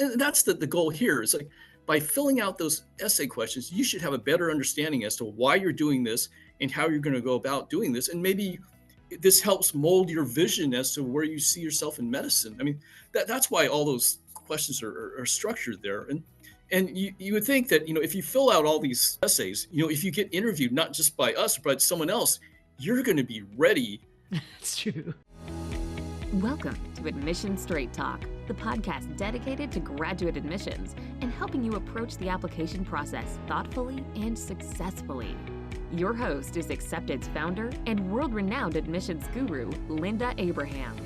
And that's the goal here is like by filling out those essay questions, you should have a better understanding as to why you're doing this and how you're going to go about doing this. And maybe this helps mold your vision as to where you see yourself in medicine. I mean, that's why all those questions are structured there. And you would think that, if you fill out all these essays, if you get interviewed, not just by us, but someone else, you're going to be ready. That's true. Welcome to Admission Straight Talk, the podcast dedicated to graduate admissions and helping you approach the application process thoughtfully and successfully. Your host is Accepted's founder and world-renowned admissions guru, Linda Abraham.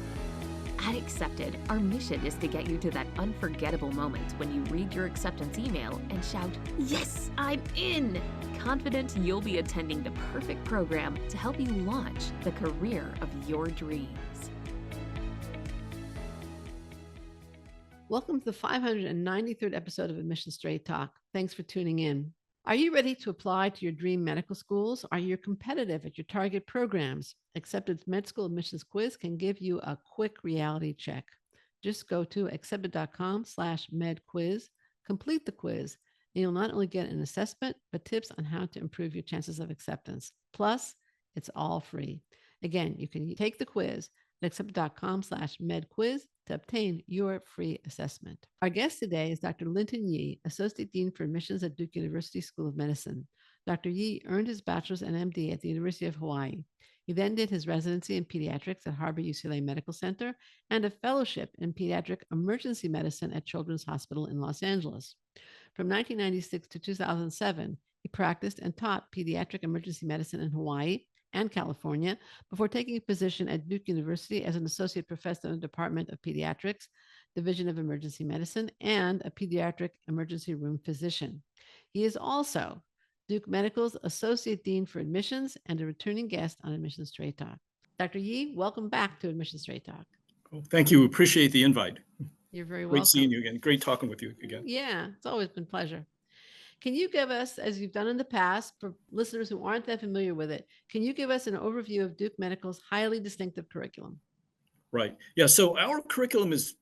At Accepted, our mission is to get you to that unforgettable moment when you read your acceptance email and shout, "Yes, I'm in!" Confident you'll be attending the perfect program to help you launch the career of your dreams. Welcome to the 593rd episode of Admission Straight Talk. Thanks for tuning in. Are you ready to apply to your dream medical schools? Are you competitive at your target programs? Accepted's Med School Admissions Quiz can give you a quick reality check. Just go to accepted.com/medquiz, complete the quiz, and you'll not only get an assessment, but tips on how to improve your chances of acceptance. Plus, it's all free. Again, you can take the quiz at accepted.com/medquiz to obtain your free assessment. Our guest today is Dr. Linton Yee, Associate Dean for Admissions at Duke University School of Medicine. Dr. Yee earned his bachelor's and MD at the University of Hawaii. He then did his residency in pediatrics at Harbor-UCLA Medical Center and a fellowship in pediatric emergency medicine at Children's Hospital in Los Angeles. From 1996 to 2007, he practiced and taught pediatric emergency medicine in Hawaii and California before taking a position at Duke University as an associate professor in the Department of Pediatrics, Division of Emergency Medicine, and a pediatric emergency room physician. He is also Duke Medical's Associate Dean for Admissions and a returning guest on Admission Straight Talk. Dr. Yee, welcome back to Admission Straight Talk. Well, thank you. Appreciate the invite. You're very Great welcome. seeing you again. Great talking with you again. Yeah, it's always been a pleasure. Can you give us, as you've done in the past, for listeners who aren't that familiar with it, can you give us an overview of Duke Medical's highly distinctive curriculum? Right. Yeah. So our curriculum has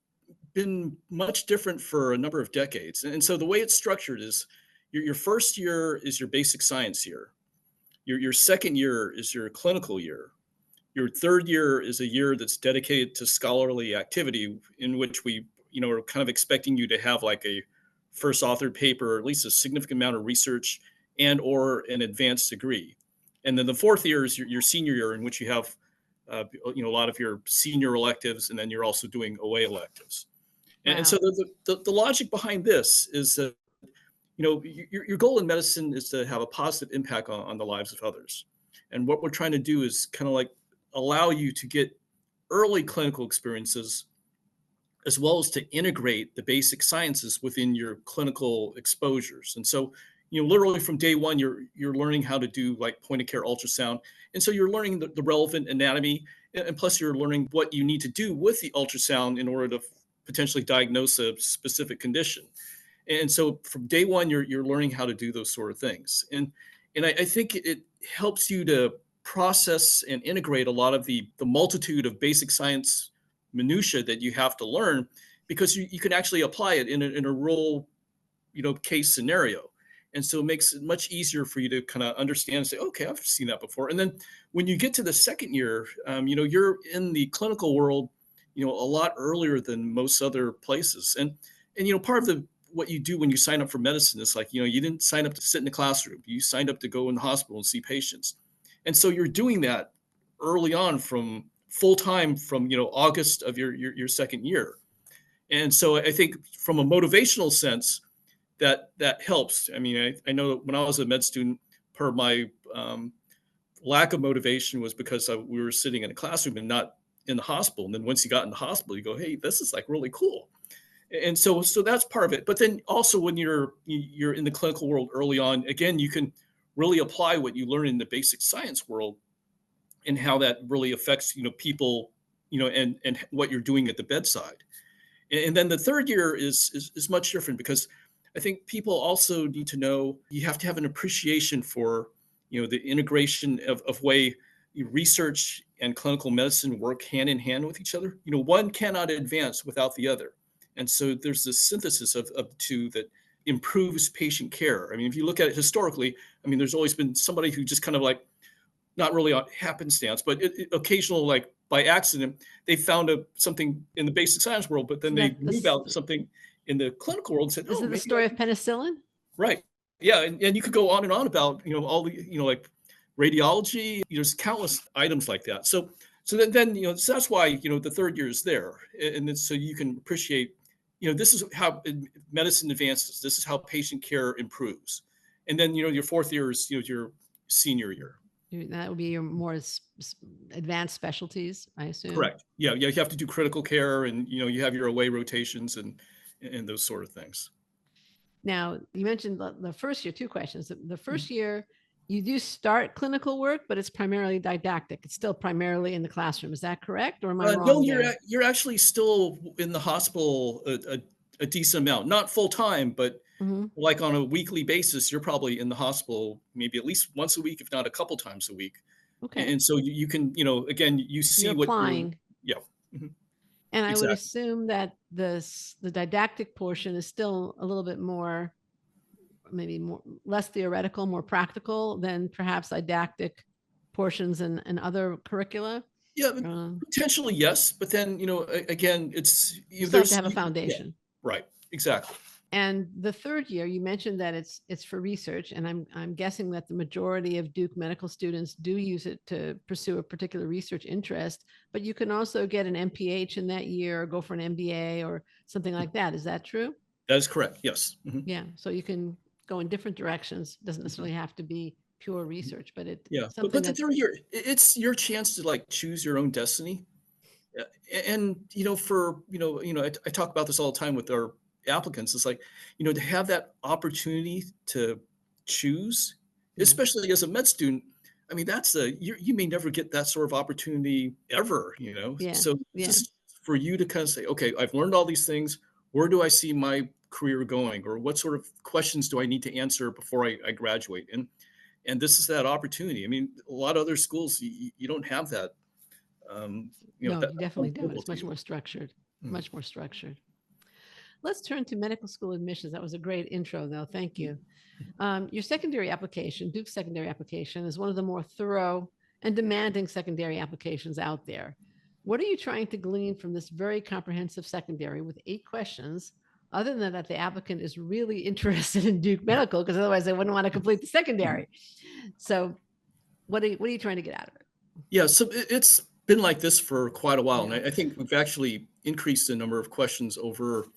been much different for a number of decades. And so the way it's structured is your first year is your basic science year. Your second year is your clinical year. Your third year is a year that's dedicated to scholarly activity in which we, are kind of expecting you to have like a first authored paper, or at least a significant amount of research and or an advanced degree. And then the fourth year is your senior year in which you have, a lot of your senior electives, and then you're also doing OA electives. And, Wow. and so the logic behind this is that, your goal in medicine is to have a positive impact on the lives of others. And what we're trying to do is kind of like allow you to get early clinical experiences as well as to integrate the basic sciences within your clinical exposures. And so, literally from day one, you're learning how to do like point of care ultrasound. And so you're learning the relevant anatomy, and plus you're learning what you need to do with the ultrasound in order to potentially diagnose a specific condition. And so from day one, you're learning how to do those sort of things. And I think it helps you to process and integrate a lot of the multitude of basic science minutia that you have to learn, because you can actually apply it in a real, case scenario. And so it makes it much easier for you to kind of understand and say, okay, I've seen that before. And then when you get to the second year, you're in the clinical world, a lot earlier than most other places. And part of what you do when you sign up for medicine is like, you didn't sign up to sit in the classroom. You signed up to go in the hospital and see patients. And so you're doing that early on from full time from, August of your second year. And so I think from a motivational sense, that helps. I mean, I know that when I was a med student, part of my lack of motivation was because we were sitting in a classroom and not in the hospital. And then once you got in the hospital, you go, hey, this is like really cool. And so that's part of it. But then also when you're in the clinical world early on, again, you can really apply what you learn in the basic science world and how that really affects, people, and what you're doing at the bedside. And then the third year is much different, because I think people also need to know you have to have an appreciation for, the integration of way research and clinical medicine work hand in hand with each other. One cannot advance without the other. And so there's this synthesis of the two that improves patient care. I mean, if you look at it historically, I mean, there's always been somebody who just kind of like, not really on happenstance, but occasional, like by accident, they found something in the basic science world, but then Isn't they that move out something in the clinical world and said, is oh, it the maybe story of penicillin? right. Yeah. And you could go on and on about, all the, like radiology, there's countless items like that. So then, so that's why, the third year is there. And then so you can appreciate, this is how medicine advances. This is how patient care improves. And then, your fourth year is, your senior year. That would be your more advanced specialties, I assume. Correct. Yeah. You have to do critical care, and, you have your away rotations and those sort of things. Now, you mentioned the first year, two questions. The first year, you do start clinical work, but it's primarily didactic. It's still primarily in the classroom. Is that correct? Or am I wrong? No, there? you're actually still in the hospital a decent amount, not full time, but like on a weekly basis, you're probably in the hospital maybe at least once a week, if not a couple times a week. Okay. And so you can, again, you see You're what applying. yeah. Mhm. And I would Exactly. assume that the didactic portion is still a little bit more, maybe less theoretical, more practical than perhaps didactic portions and other curricula. Yeah, potentially yes, but then again, it's You still have to have a foundation. Right, exactly. And the third year, you mentioned that it's for research, and I'm guessing that the majority of Duke medical students do use it to pursue a particular research interest. But you can also get an MPH in that year, or go for an MBA or something like that. Is that true? That is correct. Yes. Mhm. Yeah. So you can go in different directions. Doesn't necessarily have to be pure research, but it's Yeah, something but the that's third year, it's your chance to like choose your own destiny. And for I talk about this all the time with our applicants. It's like, to have that opportunity to choose, Yeah. especially as a med student. I mean, you may never get that sort of opportunity ever. Yeah. So Yeah. this is for you to kind of say, okay, I've learned all these things. Where do I see my career going, or what sort of questions do I need to answer before I graduate? And this is that opportunity. I mean, a lot of other schools, you don't have that. No, that you definitely don't. available It's to much you. more structured, Mm. much more structured. Let's turn to medical school admissions. That was a great intro, though. Thank you. Your secondary application, Duke's secondary application, is one of the more thorough and demanding secondary applications out there. What are you trying to glean from this very comprehensive secondary with 8 questions, other than that the applicant is really interested in Duke Medical, because otherwise they wouldn't want to complete the secondary? So what are you trying to get out of it? Yeah, so it's been like this for quite a while, and Yeah. I think we've actually increased the number of questions over,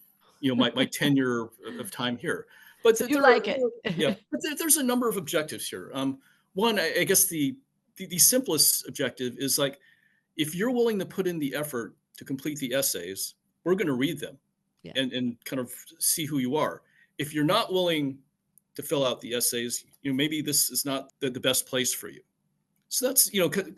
my tenure of time here. But So you there like are, it. yeah, but there's a number of objectives here. One, I guess the simplest objective is like, if you're willing to put in the effort to complete the essays, we're going to read them, Yeah. and kind of see who you are. If you're not willing to fill out the essays, maybe this is not the best place for you. So that's,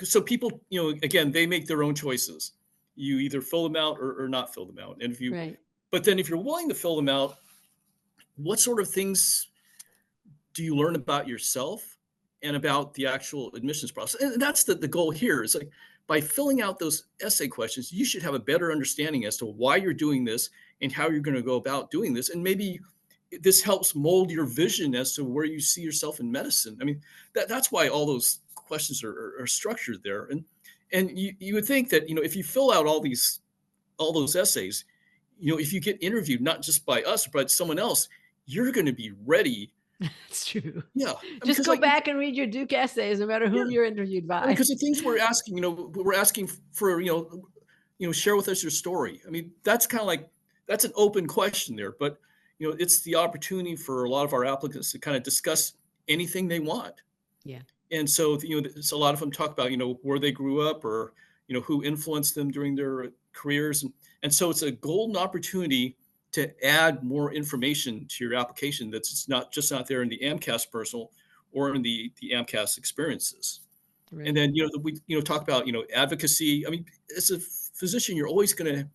so people, again, they make their own choices. You either fill them out or not fill them out. And Right. but then if you're willing to fill them out, what sort of things do you learn about yourself and about the actual admissions process? And that's the goal here. Is like, by filling out those essay questions, you should have a better understanding as to why you're doing this and how you're going to go about doing this. And maybe this helps mold your vision as to where you see yourself in medicine. I mean, that's why all those questions are structured there. And you would think that, if you fill out all those essays, if you get interviewed, not just by us, but someone else, you're going to be ready. That's true. Yeah. Just go back and read your Duke essays, no matter whom you're interviewed by. Because the things we're asking, we're asking for, share with us your story. I mean, that's kind of like, that's an open question there, but, it's the opportunity for a lot of our applicants to kind of discuss anything they want. Yeah. And so, so a lot of them talk about, where they grew up, or, who influenced them during their careers. And so it's a golden opportunity to add more information to your application that's not there in the AMCAS personal or in the AMCAS experiences. Right. And then, we talk about, advocacy. I mean, as a physician, you're always going to,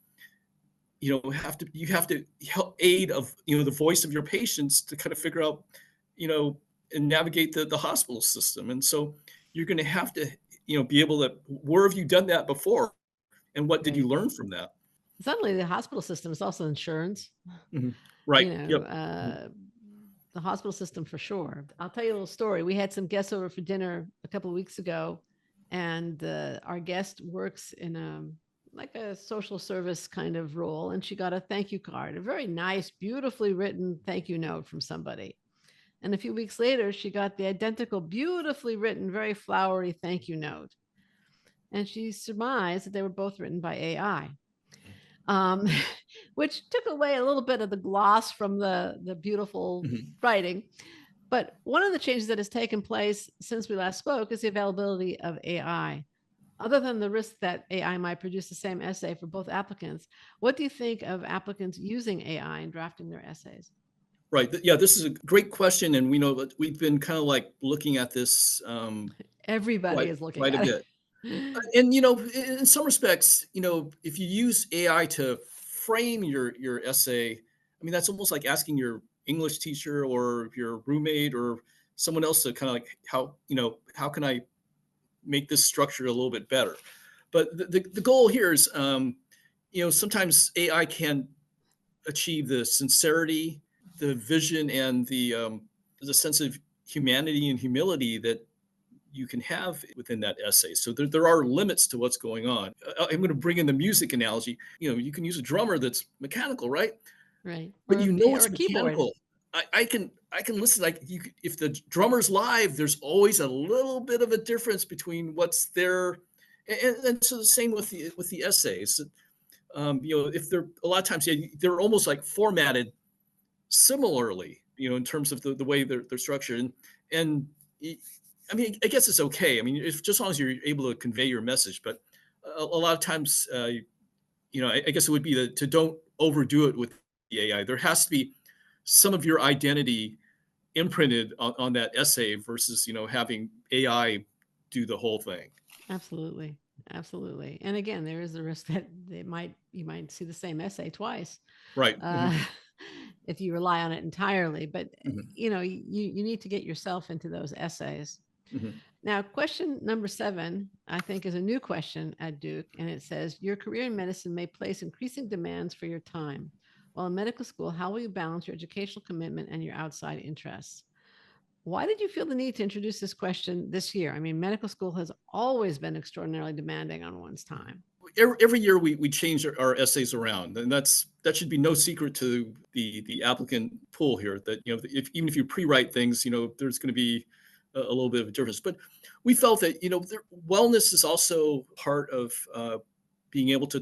you have to help aid of, the voice of your patients to kind of figure out, and navigate the hospital system. And so you're going to have to, be able to, where have you done that before? And what did you learn from that? Suddenly, the hospital system is also insurance. Mhm. You Right. know, Yep. Mhm. the hospital system for sure. I'll tell you a little story. We had some guests over for dinner a couple of weeks ago, and our guest works in like a social service kind of role, and she got a thank you card, a very nice, beautifully written thank you note from somebody. And a few weeks later, she got the identical, beautifully written, very flowery thank you note. And she surmised that they were both written by AI, um, which took away a little bit of the gloss from the beautiful Mhm. writing. But one of the changes that has taken place since we last spoke is the availability of AI. Other than the risk that AI might produce the same essay for both applicants, what do you think of applicants using AI in drafting their essays? Right. Yeah, this is a great question, and we know that we've been kind of like looking at this Everybody is looking quite a at bit. it. And in some respects, if you use AI to frame your essay, I mean that's almost like asking your English teacher or your roommate or someone else to kind of like how can I make this structure a little bit better. But the goal here is sometimes AI can achieve the sincerity, the vision, and the sense of humanity and humility that you can have within that essay. So there are limits to what's going on. I'm going to bring in the music analogy. You can use a drummer that's mechanical, right? Right. But Or it's a keyboard. mechanical. I can listen. If the drummer's live, there's always a little bit of a difference between what's there, and so the same with the essays. If they're a lot of times, yeah, they're almost like formatted similarly, in terms of the way they're structured. And I mean, I guess it's okay. I mean, if just as long as you're able to convey your message, but a lot of times, I guess it would be to don't overdo it with the AI. There has to be some of your identity imprinted on that essay versus, having AI do the whole thing. Absolutely. Absolutely. And again, there is the risk that you might see the same essay twice, Right. uh, if you rely on it entirely. But Hmm. you need to get yourself into those essays. Hmm. Now, question number 7, I think, is a new question at Duke, and it says, your career in medicine may place increasing demands for your time. While in medical school, how will you balance your educational commitment and your outside interests? Why did you feel the need to introduce this question this year? I mean, medical school has always been extraordinarily demanding on one's time. Every year we change our essays around, and that should be no secret to the applicant pool here. That even if you pre-write things, there's going to be a little bit of a difference. But we felt that wellness is also part of being able to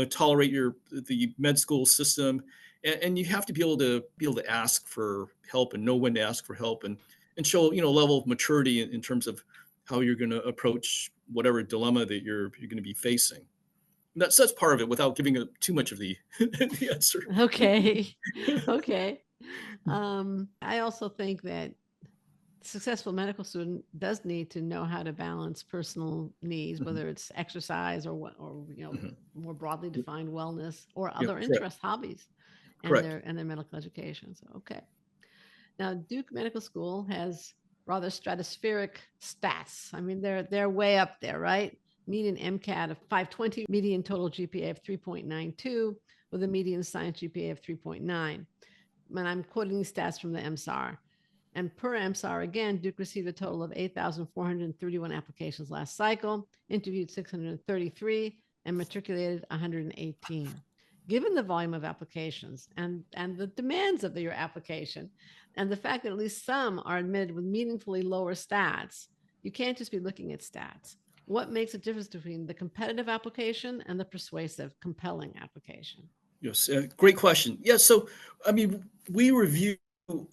tolerate the med school system, and you have to be able to ask for help and know when to ask for help, and show a level of maturity in terms of how you're going to approach whatever dilemma that you're going to be facing. And that's part of it without giving it too much of the the answer. Okay. Okay. I also think that successful medical student does need to know how to balance personal needs, Mhm. whether it's exercise or Mhm. more broadly defined wellness or Yeah, other correct. interests, hobbies, and Correct. their medical education. So okay. Now Duke Medical School has rather stratospheric stats. I mean, they're way up there, right? Median MCAT of 520, median total GPA of 3.92, with a median science GPA of 3.9. And I'm quoting these stats from the MSAR. And per MSAR, again, Duke received a total of 8,431 applications last cycle, interviewed 633, and matriculated 118. Given the volume of applications and the demands of your application, and the fact that at least some are admitted with meaningfully lower stats, you can't just be looking at stats. What makes a difference between the competitive application and the persuasive, compelling application? Yes, great question. Yeah, so I mean, we review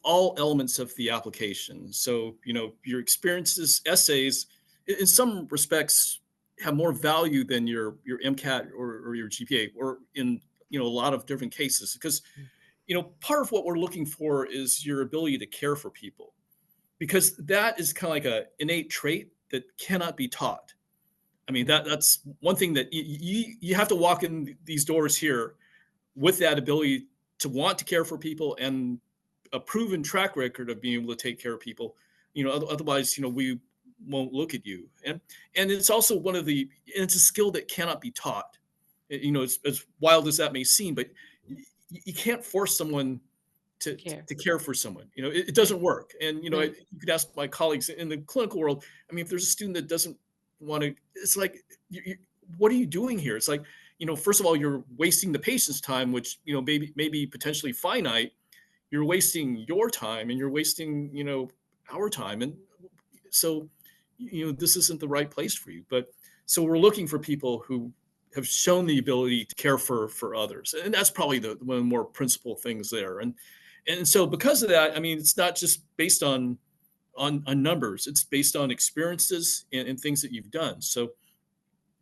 all elements of the application. So your experiences, essays, in some respects, have more value than your MCAT or your GPA, or in a lot of different cases, because part of what we're looking for is your ability to care for people, because that is kind of like a innate trait that cannot be taught. I mean, that's one thing that you have to walk in these doors here with that ability to want to care for people and a proven track record of being able to take care of people. Otherwise, we won't look at you. And it's also it's a skill that cannot be taught. as wild as that may seem, but you can't force someone to Care. to care for someone. It Right. doesn't work. And Right. you could ask my colleagues in the clinical world. I mean, if there's a student that doesn't want to, it's like, what are you doing here? It's like, first of all, you're wasting the patient's time, which maybe potentially finite. You're wasting your time, and you're wasting our time, and so this isn't the right place for you. But so we're looking for people who have shown the ability to care for others, and that's probably the one of the more principal things there. And so because of that, I mean, it's not just based on numbers. It's based on experiences and things that you've done. So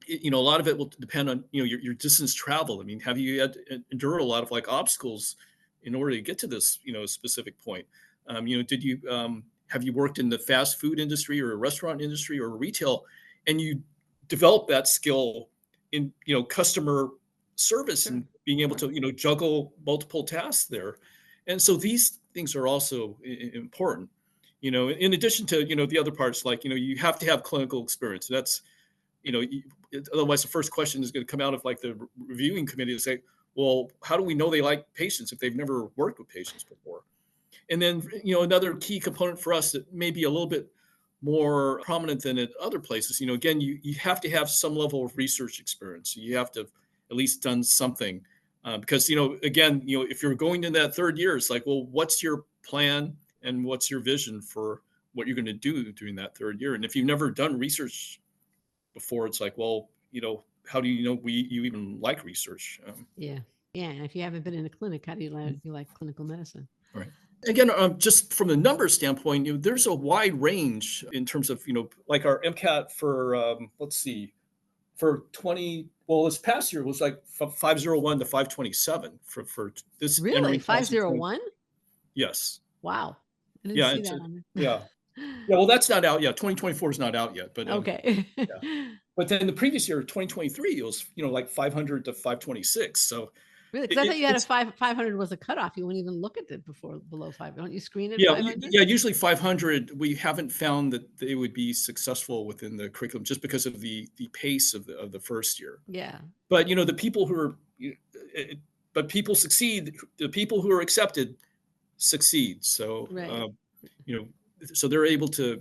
a lot of it will depend on your distance traveled. I mean, have you had to endure a lot of like obstacles in order to get to this specific point? Did you have you worked in the fast food industry or a restaurant industry or retail, and you develop that skill in customer service Sure. and being able to juggle multiple tasks there? And so these things are also important. In addition to the other parts, like you have to have clinical experience. That's you know, otherwise the first question is going to come out of like the reviewing committee to say, well, how do we know they like patients if they've never worked with patients before? And then, another key component for us that may be a little bit more prominent than at other places, again, you have to have some level of research experience. You have to have at least done something. Because, again, if you're going in that third year, it's like, well, what's your plan and what's your vision for what you're going to do during that third year? And if you've never done research before, it's like, well, how do you know you even like research? Yeah. Yeah. And if you haven't been in a clinic, how do you like clinical medicine? Right. Again, just from the numbers standpoint, there's a wide range in terms of, like our MCAT for, let's see, for this past year was like 501 to 527 for this Really? entering class in 501? Yes. Wow. I didn't Yeah. see that on Yeah. there. Yeah. Well, that's not out yet. 2024 is not out yet, but Okay. yeah. But then the previous year, 2023, it was, like 500 to 526. So Really? Because I thought you had a it's 500 was a cutoff. You wouldn't even look at it below 5. Don't you screen at Yeah, 500? yeah, usually 500, we haven't found that they would be successful within the curriculum just because of the pace of the first year. Yeah. But, the people who are but people succeed, the people who are accepted succeed. So, Right. you know, so they're able to,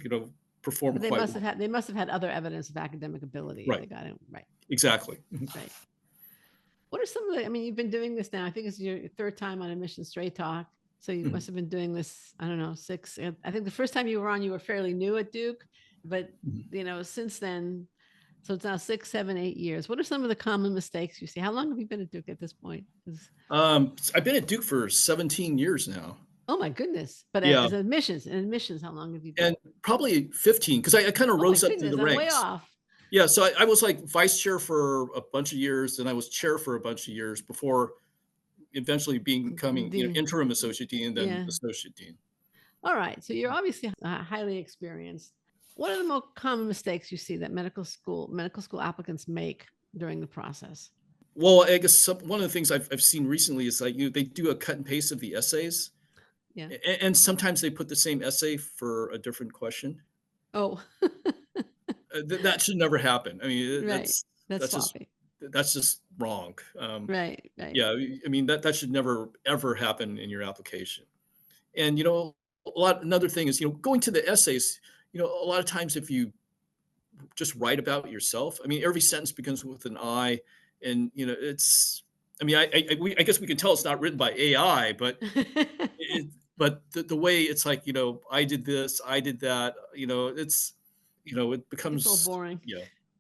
perform But quite well. they must have had other evidence of academic ability. Right. They got it right. Exactly. Right. What are some of the, I mean, you've been doing this now. I think it's your third time on Admission Straight Talk. So you must have been doing this, I don't know, I think the first time you were on, you were fairly new at Duke, but since then, so it's now 6, 7, 8 years. What are some of the common mistakes you see? How long have you been at Duke at this point? I've been at Duke for 17 years now. Oh my goodness. But Yeah. as admissions, how long have you been? And probably 15, because I kind of Oh my rose up through goodness, the I'm way ranks. off. Yeah, so I was like vice chair for a bunch of years, and I was chair for a bunch of years before eventually becoming Dean. interim associate dean and then Yeah. associate dean. All right. So you're obviously highly experienced. What are the most common mistakes you see that medical school applicants make during the process? Well, I guess one of the things I've seen recently is like they do a cut and paste of the essays, Yeah. and sometimes they put the same essay for a different question. Oh, That should never happen. I mean, right. That's just sloppy. that's just wrong. Right. Yeah, I mean that should never ever happen in your application. And another thing is going to the essays. A lot of times if you just write about yourself, I mean every sentence begins with an I, and it's. I mean, I guess we can tell it's not written by AI, but the way it's like I did this, I did that. It becomes It's all boring.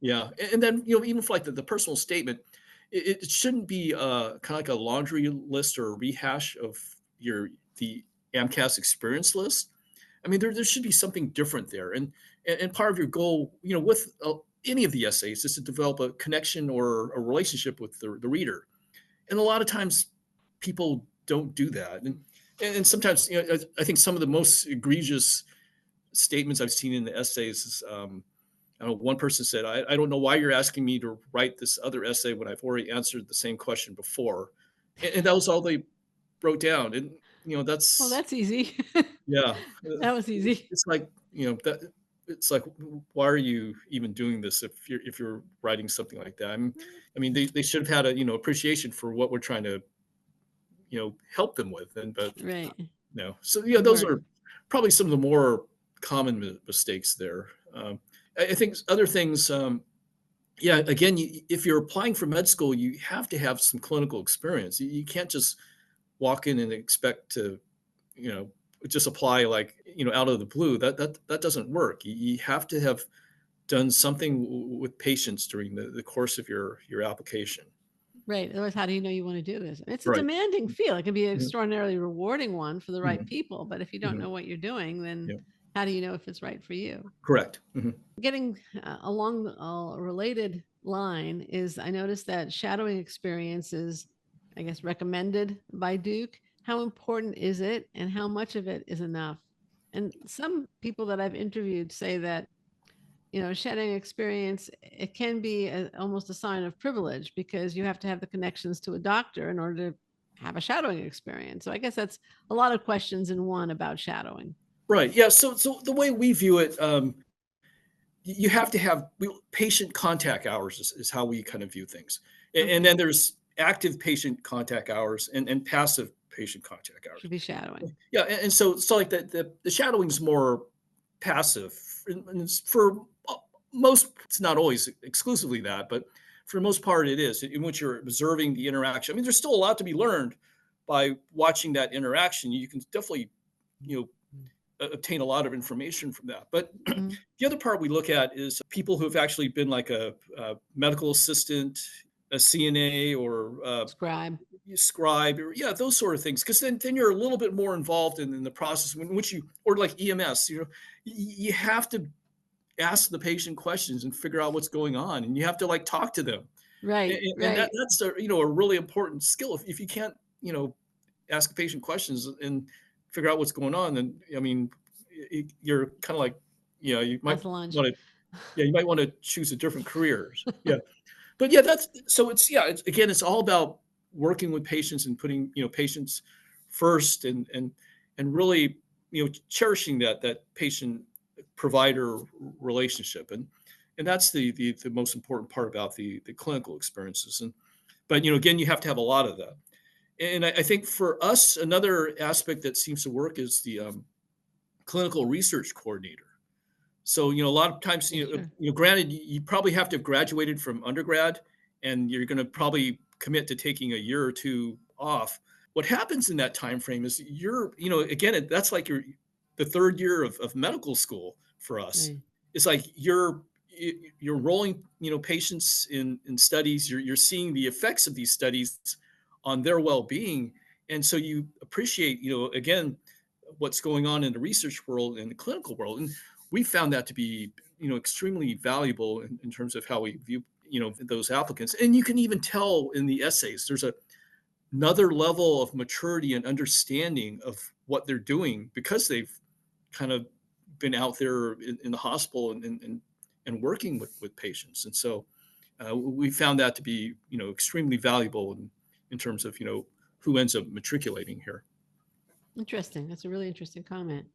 yeah. And then even for like the personal statement, it shouldn't be kind of like a laundry list or a rehash of the AMCAS experience list. I mean, there should be something different there, and part of your goal, with any of the essays, is to develop a connection or a relationship with the reader. And a lot of times, people don't do that, and sometimes I think some of the most egregious statements I've seen in the essays is. I don't know, one person said, I don't know why you're asking me to write this other essay when I've already answered the same question before. And that was all they wrote down. And, Well, that's easy. yeah, That was easy. it's like, that it's like, why are you even doing this if you're writing something like that? I mean, they should have had a, appreciation for what we're trying to, help them with. And, but Right. no. So, yeah, those Smart. are probably some of the more common mistakes there. I think other things, yeah, again, if you're applying for med school, you have to have some clinical experience. You can't just walk in and expect to, you know, just apply like, out of the blue. That doesn't work. You have to have done something with patients during the course of your application. Right. Otherwise, how do you know you want to do this? It's a Right. demanding field. It can be an Mhm. extraordinarily rewarding one for the right Mhm. people, but if you don't Mhm. know what you're doing, then Yeah. how do you know if it's right for you? Correct. Mhm. Getting along a related line is I noticed that shadowing experience is, I guess, recommended by Duke. How important is it and how much of it is enough? And some people that I've interviewed say that, shadowing experience, it can be almost a sign of privilege because you have to have the connections to a doctor in order to have a shadowing experience. So I guess that's a lot of questions in one about shadowing. Right. Yeah. So the way we view it, you have to have patient contact hours is how we kind of view things. And Okay. then there's active patient contact hours and passive patient contact hours. Should be shadowing. Yeah, and so like the shadowing is more passive, and it's for most. It's not always exclusively that, but for the most part, it is in which you're observing the interaction. I mean, there's still a lot to be learned by watching that interaction. You can definitely, you know, obtain a lot of information from that. But Mhm. the other part we look at is people who have actually been like a medical assistant, a CNA, or Scribe. scribe, or yeah, those sort of things. Because then you're a little bit more involved in the process in which you, or like EMS, you have to ask the patient questions and figure out what's going on, and you have to like talk to them, Right. and Right. that's a really important skill. If you can't you know ask patient questions and figure out what's going on, then I mean, you're kind of like, you might That's lunch. want to, yeah, you might want to choose a different careers. Yeah, but yeah, that's so it's yeah, it's again, it's all about working with patients and putting patients first, and really cherishing that patient provider relationship, and that's the most important part about the clinical experiences. And but again, you have to have a lot of that. And I think for us, another aspect that seems to work is the clinical research coordinator. So, a lot of times, Yeah, sure. granted, you probably have to have graduated from undergrad, and you're going to probably commit to taking a year or two off. What happens in that time frame is again, that's like the third year of medical school for us. Right. It's like you're rolling, patients in studies. You're seeing the effects of these studies on their well-being, and so you appreciate, again, what's going on in the research world and the clinical world. And we found that to be extremely valuable in terms of how we view those applicants. And you can even tell in the essays there's another level of maturity and understanding of what they're doing because they've kind of been out there in the hospital and working with patients. And so we found that to be extremely valuable in terms of who ends up matriculating here. Interesting. That's a really interesting comment.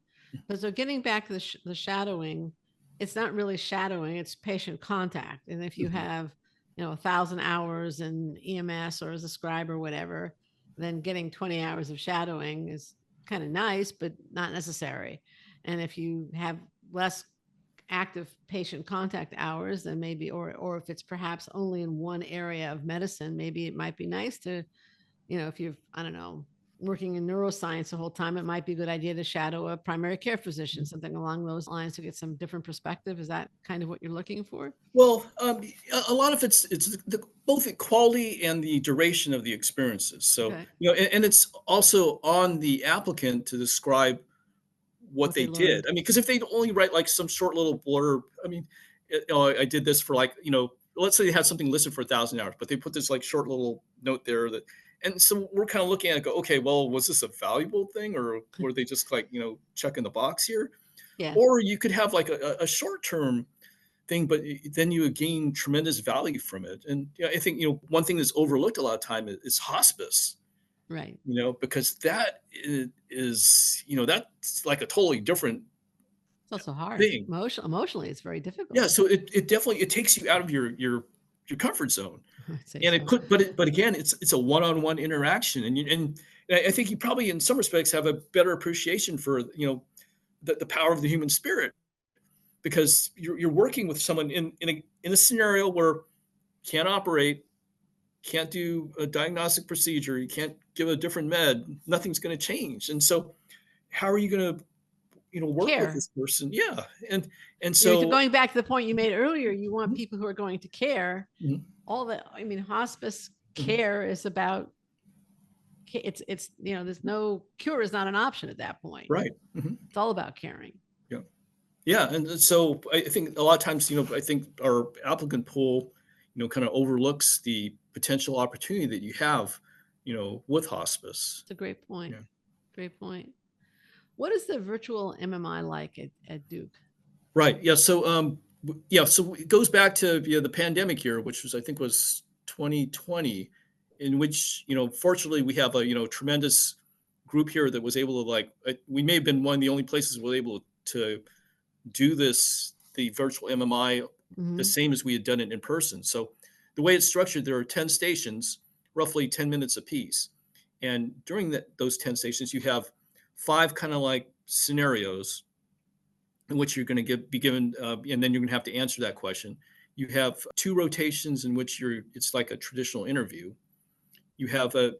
So getting back to the shadowing, it's not really shadowing, it's patient contact. And if you Mhm. have, 1,000 hours in EMS or as a scribe or whatever, then getting 20 hours of shadowing is kind of nice, but not necessary. And if you have less active patient contact hours, then maybe, or if it's perhaps only in one area of medicine, maybe it might be nice to, if you've, I don't know, working in neuroscience the whole time, it might be a good idea to shadow a primary care physician, something along those lines to get some different perspective. Is that kind of what you're looking for? Well, a lot of it's both the quality and the duration of the experiences. So, Okay. and it's also on the applicant to describe what What they they did. learned. I mean, because if they only write like some short little blurb, I mean, I did this for like, let's say they had something listed for 1,000 hours, but they put this like short little note there that, and so we're kind of looking at it, go, okay, well, was this a valuable thing, or were they just like, checking the box here? Yeah. Or you could have like a short term thing, but then you gain tremendous value from it. And I think one thing that's overlooked a lot of time is hospice. Right. Because that is that's like a totally different It's also hard. thing. Emotionally, it's very Yeah, difficult. so it definitely it takes you out of your comfort zone. I'd say And so. but again, it's a one-on-one interaction, and I think you probably in some respects have a better appreciation for, the power of the human spirit, because you're working with someone in a scenario where can't operate, can't do a diagnostic procedure, you can't give a different med, nothing's going to change. And so how are you going to, work with Care. this person? Yeah. And To so going back to the point you made earlier, you want Mhm, people who are going to care. mhm, All that, I mean, hospice mhm, care is about, it's, there's no cure is not an option at that point. right. Mhm, It's all about caring. yeah. Yeah. And so I think a lot of times, I think our applicant pool, kind of overlooks the potential opportunity that you have, with hospice. It's a great point. Yeah. Great point. What is the virtual MMI like at Duke? Right. Yeah. So, yeah. So it goes back to the pandemic year, which was I think was 2020, in which fortunately we have a tremendous group here that was able to we may have been one of the only places we were able to do the virtual MMI the Hmm. same as we had done it in person. So the way it's structured, there are 10 stations, roughly 10 minutes apiece, and during those 10 stations, you have five kind of like scenarios in which you're going to be given, and then you're going to have to answer that question. You have two rotations in which it's like a traditional interview. You have a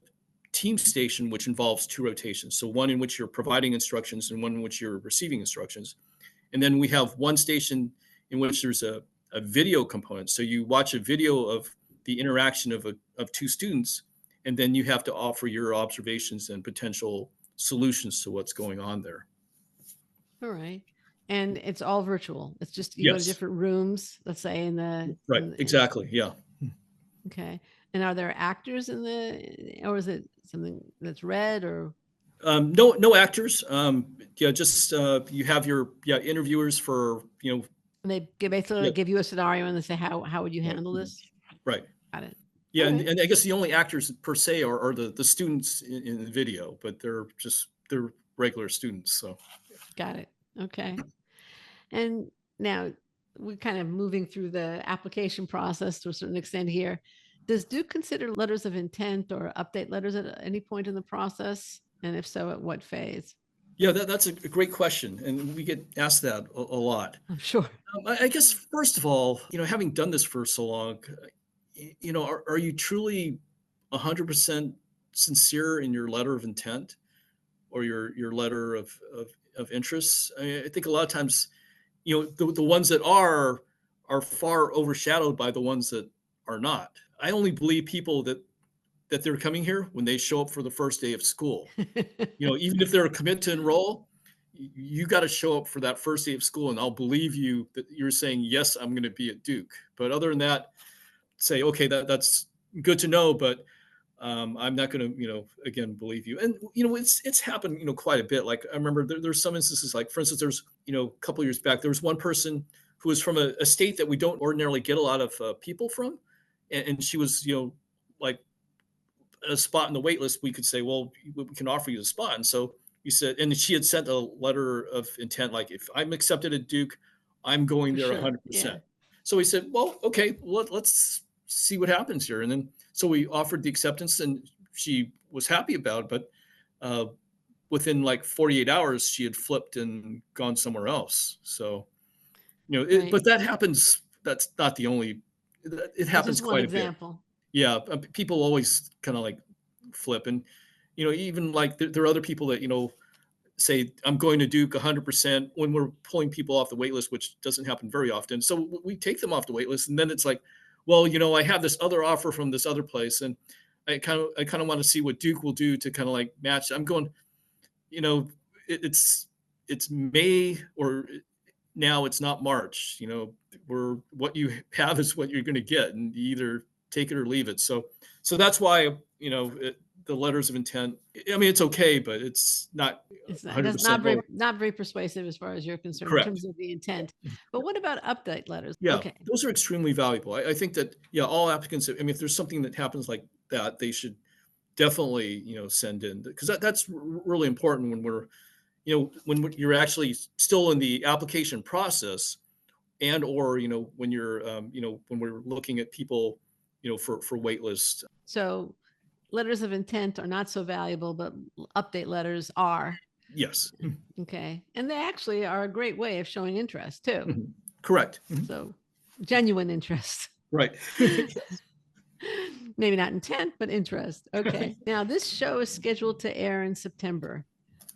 team station, which involves two rotations. So one in which you're providing instructions and one in which you're receiving instructions. And then we have one station in which there's a video component. So you watch a video of the interaction of two students, and then you have to offer your observations and potential solutions to what's going on there. All right. And it's all virtual. It's just you go to Yes. different rooms, let's say Right. Exactly. Yeah. okay. And are there actors or is it something that's read or? No actors. Yeah, just you have your interviewers for And they basically yeah, give you a scenario and they say, how would you right, handle this? right. Got it. Yeah, All and, right. and I guess the only actors per se are the students in the video, but they're regular students. So Got it. Okay. And now we're kind of moving through the application process to a certain extent here. Does Duke consider letters of intent or update letters at any point in the process? And if so, at what phase? yeah, that's a great question, and we get asked that a lot. I'm sure. I guess first of all, having done this for so long, are you truly 100% sincere in your letter of intent or your letter of interest? I think a lot of times, the ones that are far overshadowed by the ones that are not. I only believe people that they're coming here when they show up for the first day of school. Even if they're commit to enroll, you got to show up for that first day of school, and I'll believe you that you're saying yes, I'm going to be at Duke. But other than that, say okay, that's good to know, but I'm not going to, again, believe you. And it's happened, quite a bit. Like I remember there's some instances, like for instance, there's a couple of years back, there was one person who was from a state that we don't ordinarily get a lot of people from, and she was, like a spot in the wait list. We could say, well, we can offer you the spot, and so we said, and she had sent a letter of intent, like if I'm accepted at Duke, I'm going For there sure. Yeah. 100%. So we said, well, okay, let's see what happens here. And then so we offered the acceptance, and she was happy about it. But within like 48 hours, she had flipped and gone somewhere else. So Right. but that happens. That's not the only. It That's happens just one quite a bit. example. Yeah, people always kind of like flip, and even like there are other people that say I'm going to Duke 100% when we're pulling people off the wait list, which doesn't happen very often. So we take them off the wait list, and then it's like, well, I have this other offer from this other place, and I kind of want to see what Duke will do to kind of like match. I'm going, it's May, or now it's not March. Where what you have is what you're going to get, and you either take it or leave it. So that's why the letters of intent. I mean, it's okay, but it's not It's not, that's 100%. No, not very persuasive as far as you're concerned in correct. terms of the intent. But what about update letters? Yeah, Okay. those are extremely valuable. I think that, yeah, all applicants, I mean, if there's something that happens like that, they should definitely, send in, because that's really important when we're, when you're actually still in the application process, and or when you're when we're looking at people for waitlist. So letters of intent are not so valuable, but update letters are. Yes. Okay. And they actually are a great way of showing interest too. Mhm. Correct. Mhm. So genuine interest. Right. Maybe not intent, but interest. Okay. Now, this show is scheduled to air in September.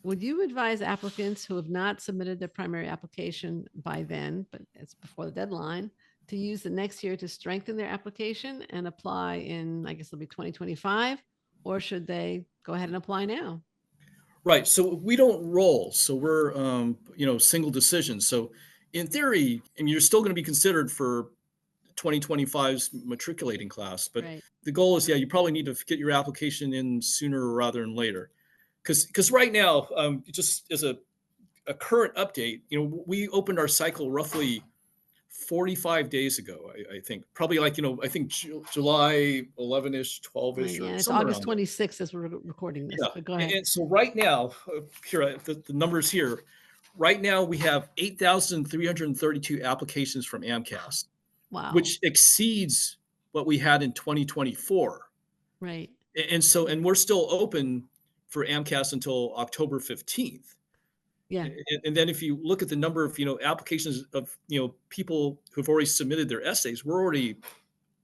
Would you advise applicants who have not submitted their primary application by then, but it's before the deadline, to use the next year to strengthen their application and apply in, I guess it'll be 2025, or should they go ahead and apply now? Right. So we don't roll. So we're single decision. So in theory, and you're still going to be considered for 2025's matriculating class, but Right. the goal is, you probably need to get your application in sooner rather than later. Because right now, just as a current update, we opened our cycle roughly 45 days ago, I think. Probably like, I think July 11-ish, 12-ish, Yeah, or it's somewhere August around there. 26th as we're recording this, Yeah. but go ahead. And so right now, here, the numbers here, right now we have 8,332 applications from AMCAS, Wow. which exceeds what we had in 2024. Right. And we're still open for AMCAS until October 15th. Yeah. And then if you look at the number of, applications of, people who've already submitted their essays, we're already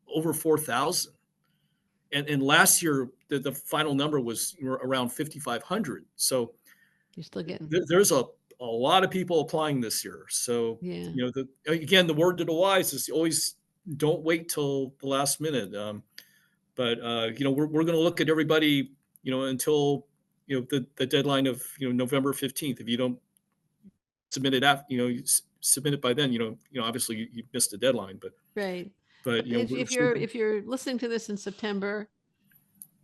over 4,000. And last year, the final number was around 5,500. So You're still getting. there's a lot of people applying this year. So, Yeah. again, the word to the wise is always don't wait till the last minute. But we're going to look at everybody, until, the deadline of, November 15th. If you don't submit it after, submit it by then, obviously you missed the deadline, but Right. but If you're listening to this in September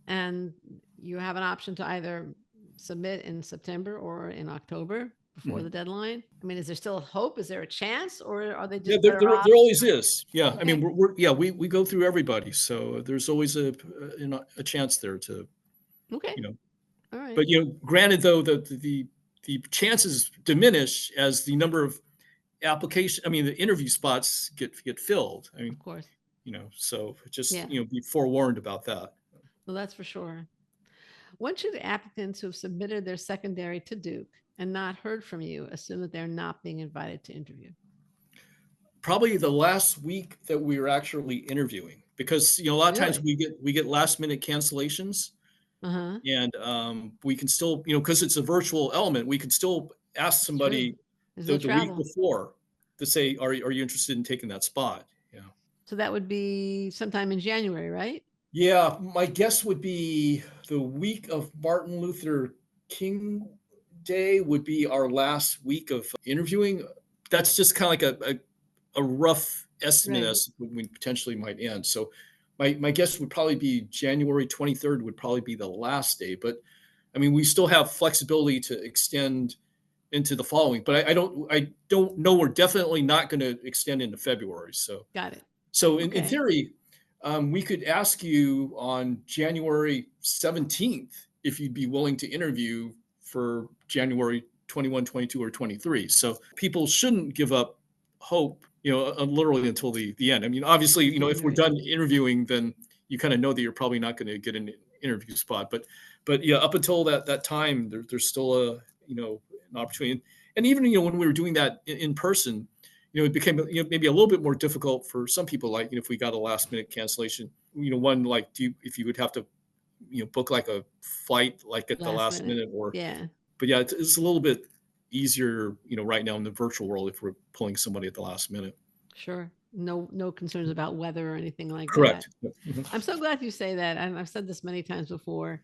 and you have an option to either submit in September or in October before Mhm. the deadline, I mean, is there still hope? Is there a chance, or are they Yeah, just there, better there, off? there always is. Yeah, I Okay. mean, we go through everybody, so there's always a chance there to, Okay. you know. All right. But granted though, the chances diminish as the number of the interview spots get filled. I mean, Of course. so just Yeah. be forewarned about that. Well, that's for sure. When should applicants who have submitted their secondary to Duke and not heard from you assume that they're not being invited to interview? Probably the last week that we were actually interviewing, because a lot of times Really? we get last minute cancellations, Uh-huh. and we can still, because it's a virtual element, we can still ask somebody There's the no week travel. before to say, are you interested in taking that spot? Yeah. So that would be sometime in January, right? Yeah, my guess would be the week of Martin Luther King Day would be our last week of interviewing. That's just kind of like a rough estimate Right. as when we potentially might end. So my guess would probably be January 23rd would probably be the last day. But I mean, we still have flexibility to extend into the following. But I don't know. We're definitely not going to extend into February. So Got it. so in Okay. theory, we could ask you on January 17th if you'd be willing to interview for January 21, 22, or 23. So people shouldn't give up hope, literally until the end. I mean, obviously, if we're January. done interviewing, then you kind of know that you're probably not going to get an interview spot. But yeah, up until that time, there's still an opportunity. And even, when we were doing that in person, it became maybe a little bit more difficult for some people. Like, if we got a last minute cancellation, one like if you would have to book like a flight like at the last minute, or Yeah. but yeah, it's a little bit easier right now in the virtual world if we're pulling somebody at the last minute. Sure. No concerns about weather or anything like Correct. that. Mhm. I'm so glad you say that. And I've said this many times before.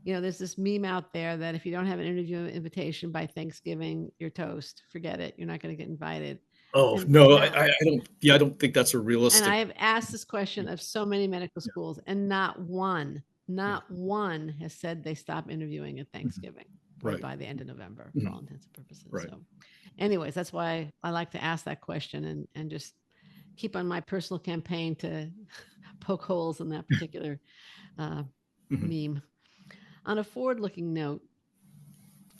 There's this meme out there that if you don't have an interview invitation by Thanksgiving, you're toast. Forget it. You're not going to get invited. Oh And no, now- I don't. Yeah, I don't think that's a And realistic. I have asked this question of so many medical schools, and not one has said they stop interviewing at Thanksgiving or Right. by the end of November Mhm. for all intents and purposes. Right. So anyways, that's why I like to ask that question and just keep on my personal campaign to poke holes in that particular Mhm. meme. On a forward-looking note,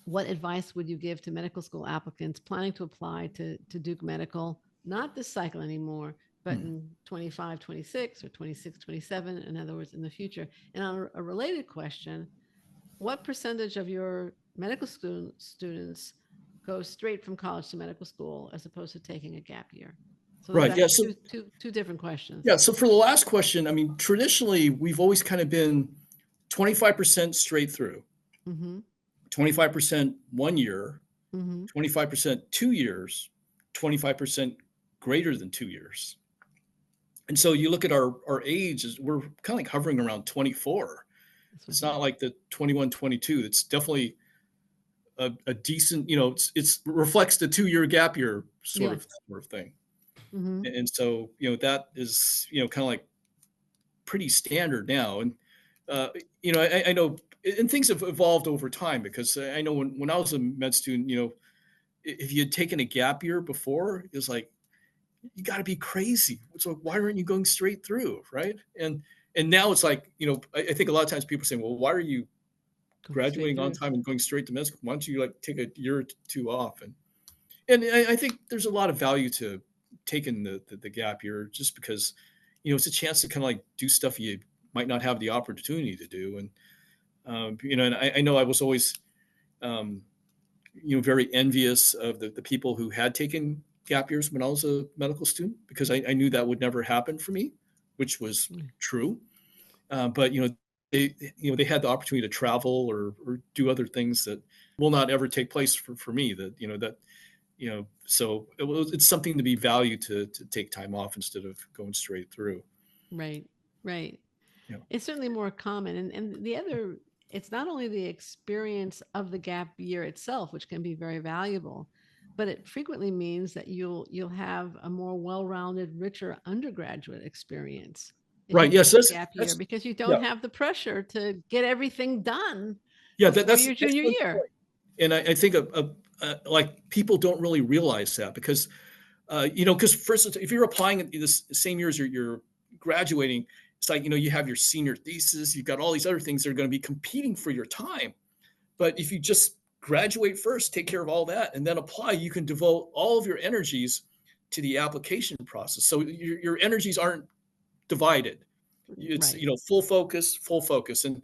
what advice would you give to medical school applicants planning to apply to Duke Medical, not this cycle anymore, but in 25, 26 or 26, 27, in other words, in the future? And on a related question, what percentage of your medical students go straight from college to medical school as opposed to taking a gap year? So Right. Yeah. So, two different questions. yeah. So for the last question, I mean, traditionally, we've always kind of been 25% straight through, Mm-hmm. 25% 1 year, Mm-hmm. 25% 2 years, 25% greater than 2 years. And so you look at our ages, we're kind of like hovering around 24. It's not like the 21, 22. It's definitely a decent, it's reflects the 2 year gap year sort of thing. Mm-hmm. And so, that is, kind of like pretty standard now. And, I know, and things have evolved over time, because I know when I was a med student, if you had taken a gap year before, it's like, you got to be crazy. So why aren't you going straight through? Right. And now it's like, I think a lot of times people say, well, why are you graduating on time and going straight to med school? Why don't you like take a year or two off? And I think there's a lot of value to taking the gap year, just because, it's a chance to kind of like do stuff you might not have the opportunity to do. And, and I know I was always, very envious of the people who had taken gap years when I was a medical student, because I knew that would never happen for me, which was true. But, they had the opportunity to travel or do other things that will not ever take place for me, so it's something to be valued, to take time off instead of going straight through. Right. Right. Yeah. It's certainly more common. And the other, it's not only the experience of the gap year itself, which can be very valuable, but it frequently means that you'll have a more well-rounded, richer undergraduate experience. Right. Yes. That's gap year, because you don't have the pressure to get everything done. Yeah. Before your junior year. And I think like people don't really realize that, because, because for instance, if you're applying in this same year as you're graduating, it's like, you have your senior thesis, you've got all these other things that are going to be competing for your time. But if you just graduate first, take care of all that, and then apply, you can devote all of your energies to the application process. So your energies aren't divided. It's, full focus. And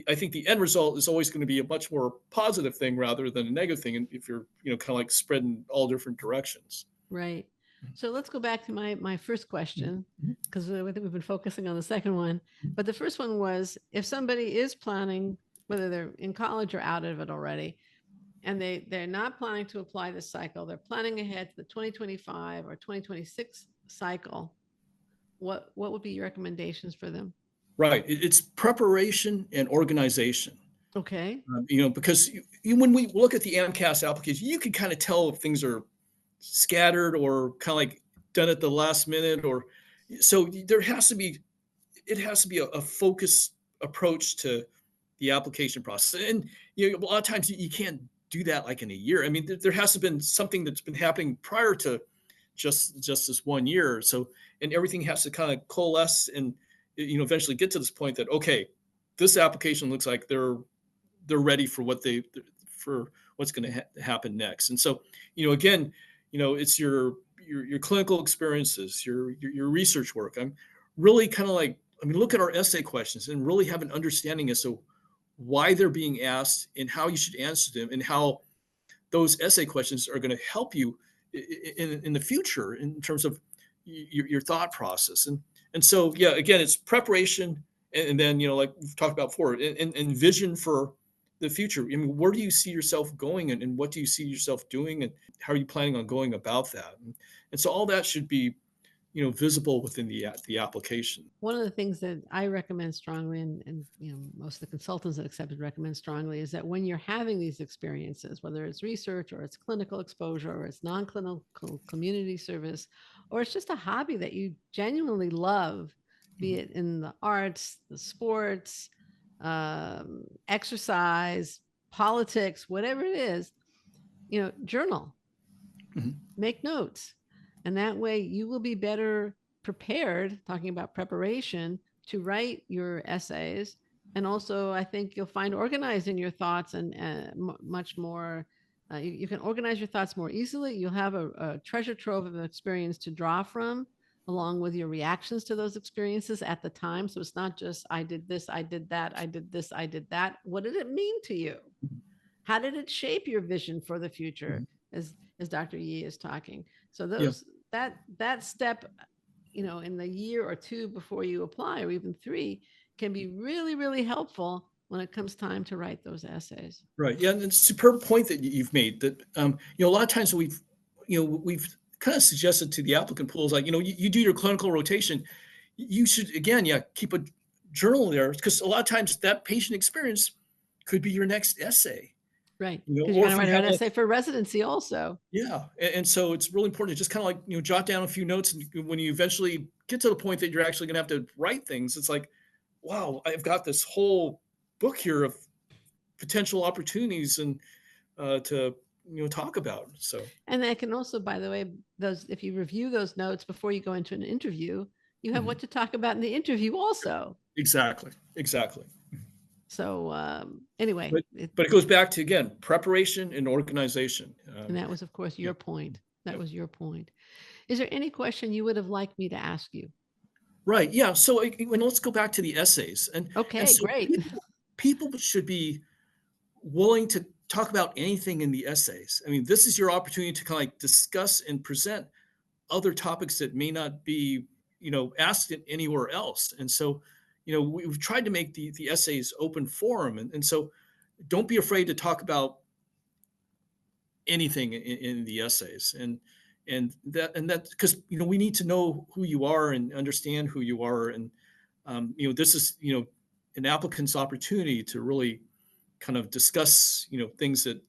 I think the end result is always going to be a much more positive thing rather than a negative thing. And if you're, kind of like spreading all different directions. Right. So let's go back to my first question, because I think we've been focusing on the second one. But the first one was, if somebody is planning, whether they're in college or out of it already, and they're not planning to apply this cycle, they're planning ahead to the 2025 or 2026 cycle, what would be your recommendations for them? Right. It's preparation and organization. Okay. Because when we look at the AMCAS application, you can kind of tell if things are scattered or kind of like done at the last minute, so it has to be a focused approach to the application process. And a lot of times you can't do that like in a year. I mean, there has to have been something that's been happening prior to just this 1 year. So, and everything has to kind of coalesce and, eventually get to this point that, okay, this application looks like they're ready for what's going to happen next. And so, again, it's your clinical experiences, your research work. I'm really kind of like, look at our essay questions and really have an understanding as to why they're being asked and how you should answer them, and how those essay questions are going to help you in the future in terms of your thought process. And so, yeah, again, it's preparation, and then, like we've talked about before, and vision for the future. I mean, where do you see yourself going, and what do you see yourself doing, and how are you planning on going about that? And so all that should be, visible within the application. One of the things that I recommend strongly, and most of the consultants that accepted recommend strongly, is that when you're having these experiences, whether it's research or it's clinical exposure or it's non-clinical community service, or it's just a hobby that you genuinely love, be it in the arts, the sports, exercise, politics, whatever it is, journal, make notes. And that way you will be better prepared, talking about preparation, to write your essays And also, I think you'll find organizing your thoughts and much more. You can organize your thoughts more easily. You'll have a treasure trove of experience to draw from, along with your reactions to those experiences at the time. So it's not just, I did this, I did that, I did this, I did that. What did it mean to you? How did it shape your vision for the future? As Dr. Yee is talking. So Yeah. that step, in the year or two before you apply, or even 3, can be really, really helpful when it comes time to write those essays. Right. Yeah. And it's a superb point that you've made that, a lot of times we've kind of suggested to the applicant pools, like, you do your clinical rotation, you should, again, keep a journal there, because a lot of times that patient experience could be your next essay. Right. Or Because you're if going to you write an have essay for residency also. Yeah. And so it's really important to just kind of like, jot down a few notes. And when you eventually get to the point that you're actually going to have to write things, it's like, wow, I've got this whole book here of potential opportunities and to, talk about. So, And that can also, by the way, if you review those notes before you go into an interview, you have Mhm. what to talk about in the interview also. Exactly. So anyway, But it goes back to, again, preparation and organization. And that was, of course, your point. That Yep. was your point. Is there any question you would have liked me to ask you? Right. Yeah. So when let's go back to the essays. And Okay, so great. people should be willing to talk about anything in the essays. I mean, this is your opportunity to kind of like discuss and present other topics that may not be, asked anywhere else. And so, we've tried to make the essays open forum. And so don't be afraid to talk about anything in the essays. And that because, we need to know who you are and understand who you are. And, this is, an applicant's opportunity to really kind of discuss, things that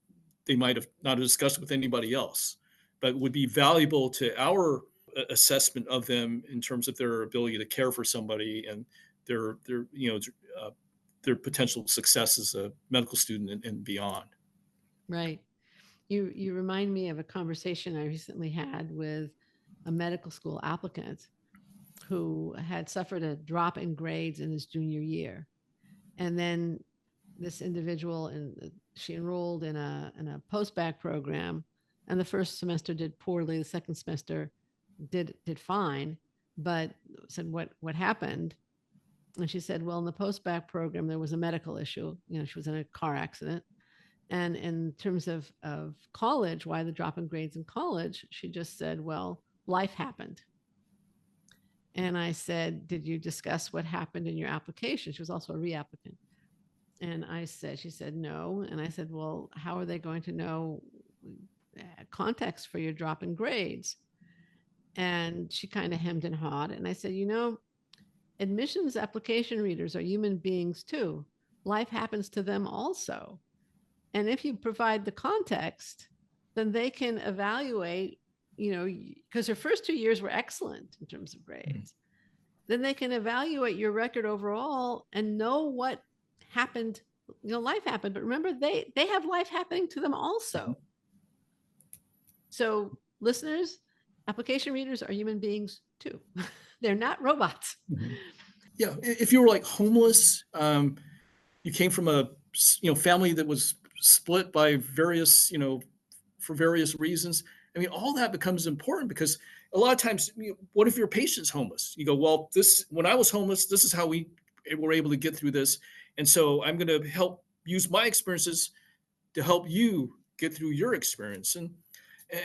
they might have not discussed with anybody else, but would be valuable to our assessment of them in terms of their ability to care for somebody and their potential success as a medical student and beyond. Right. You remind me of a conversation I recently had with a medical school applicant who had suffered a drop in grades in his junior year. And then this individual, she enrolled in a post-bac program, and the first semester did poorly. The second semester did fine, but said, what happened? And she said, well, in the post-bac program, there was a medical issue. She was in a car accident. And in terms of college, why the drop in grades in college, she just said, well, life happened. And I said, did you discuss what happened in your application? She was also a reapplicant. And she said, no. And I said, well, how are they going to know context for your drop in grades? And she kind of hemmed and hawed. And I said, admissions application readers are human beings too. Life happens to them also. And if you provide the context, then they can evaluate, because her first 2 years were excellent in terms of grades. Then they can evaluate your record overall and know what happened. Life happened, but remember, they have life happening to them also. So listeners, application readers are human beings too. They're not robots. Yeah. If you were like homeless, you came from a family that was split by various, for various reasons. I mean, all that becomes important because a lot of times, what if your patient's homeless? You go, well, when I was homeless, this is how we were able to get through this. And so I'm going to help use my experiences to help you get through your experience.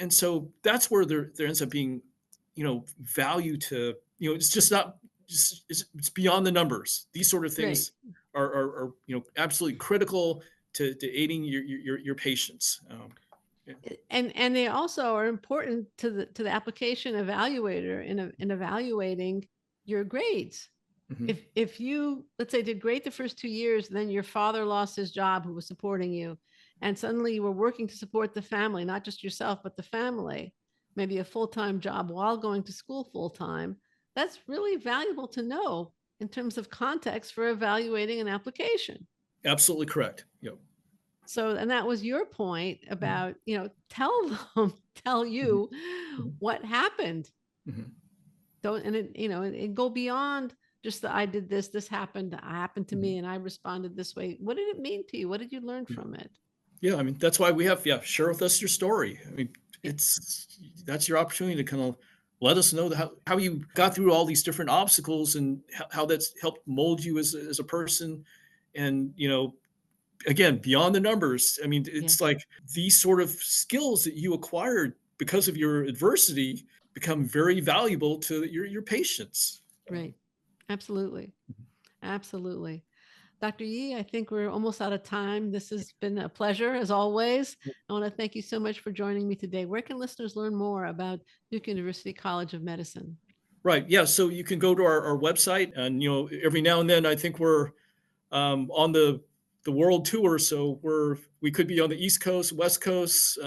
And so that's where there ends up being, value to, it's just not, it's beyond the numbers. These sort of things are absolutely critical to aiding your patients. And they also are important to the application evaluator in evaluating your grades. If you, let's say, did great the first 2 years, then your father lost his job who was supporting you, and suddenly you were working to support the family, not just yourself, but the family, maybe a full-time job while going to school full-time, that's really valuable to know in terms of context for evaluating an application. Absolutely correct. Yep. So, and that was your point about, tell you what happened. Don't, and it go beyond just that I did this, this happened to me, and I responded this way. What did it mean to you? What did you learn from it? Yeah, I mean, that's why we have, share with us your story. I mean, Yeah. that's your opportunity to kind of let us know how you got through all these different obstacles and how that's helped mold you as a person. And, again, beyond the numbers, I mean, it's Yes. like these sort of skills that you acquired because of your adversity become very valuable to your patients. Right. Absolutely. Absolutely. Dr. Yee, I think we're almost out of time. This has been a pleasure as always. I want to thank you so much for joining me today. Where can listeners learn more about Duke University College of Medicine? Right. Yeah. So you can go to our website, and every now and then I think we're on the world tour. So we could be on the East Coast, West Coast,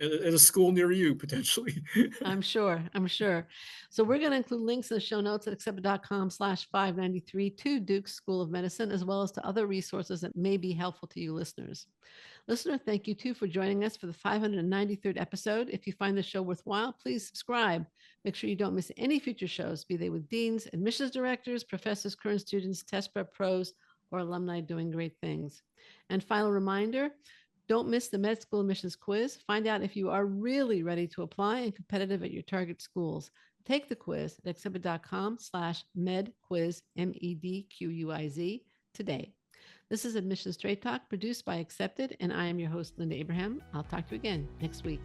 at a school near you potentially. I'm sure. I'm sure. So we're going to include links in the show notes at accepted.com/593 to Duke School of Medicine, as well as to other resources that may be helpful to you listeners. Listener, thank you too for joining us for the 593rd episode. If you find the show worthwhile, please subscribe. Make sure you don't miss any future shows, be they with deans, admissions directors, professors, current students, test prep pros, or alumni doing great things. And final reminder, don't miss the med school admissions quiz. Find out if you are really ready to apply and competitive at your target schools. Take the quiz at accepted.com/medquiz, MEDQUIZ, today. This is Admission Straight Talk produced by Accepted, and I am your host, Linda Abraham. I'll talk to you again next week.